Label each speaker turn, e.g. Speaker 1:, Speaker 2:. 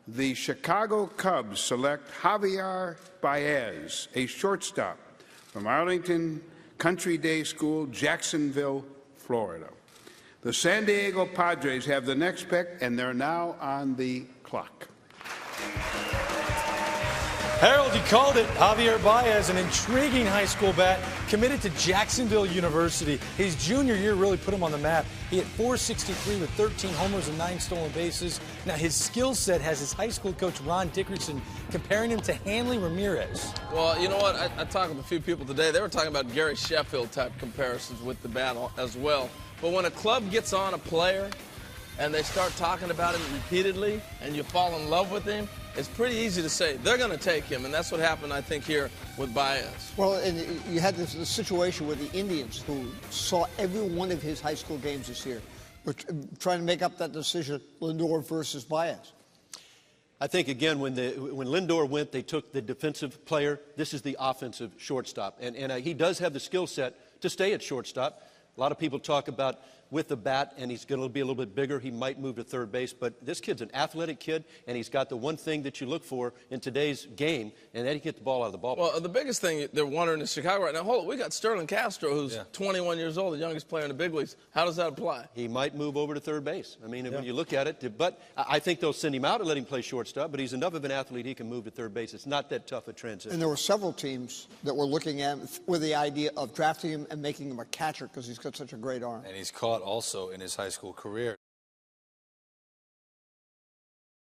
Speaker 1: the Chicago Cubs select Javier Baez, a shortstop from Arlington Country Day School, Jacksonville, Florida. The San Diego Padres have the next pick, and they're now on the clock.
Speaker 2: Harold, you called it. Javier Baez, an intriguing high school bat, committed to Jacksonville University. His junior year really put him on the map. He hit .463 with 13 homers and 9 stolen bases. Now, his skill set has his high school coach, Ron Dickerson, comparing him to Hanley Ramirez.
Speaker 3: Well, you know what? I talked with a few people today. They were talking about Gary Sheffield-type comparisons with the bat as well. But when a club gets on a player and they start talking about him repeatedly and you fall in love with him, it's pretty easy to say they're going to take him, and that's what happened, I think, here with Baez.
Speaker 4: Well, and you had this situation with the Indians, who saw every one of his high school games this year. We're trying to make up that decision, Lindor versus Baez.
Speaker 5: I think, again, when Lindor went, they took the defensive player. This is the offensive shortstop, and he does have the skill set to stay at shortstop. A lot of people talk about with the bat, and he's going to be a little bit bigger. He might move to third base, but this kid's an athletic kid, and he's got the one thing that you look for in today's game, and that he get the ball out of the ballpark.
Speaker 3: Well, the biggest thing they're wondering in Chicago right now, hold on, we got Sterling Castro, who's 21 years old, the youngest player in the big leagues. How does that apply?
Speaker 5: He might move over to third base. I mean, when you look at it, but I think they'll send him out and let him play shortstop, but he's enough of an athlete he can move to third base. It's not that tough a transition.
Speaker 4: And there were several teams that were looking at with the idea of drafting him and making him a catcher because he's got such a great arm.
Speaker 6: And he's caught also in his high school career.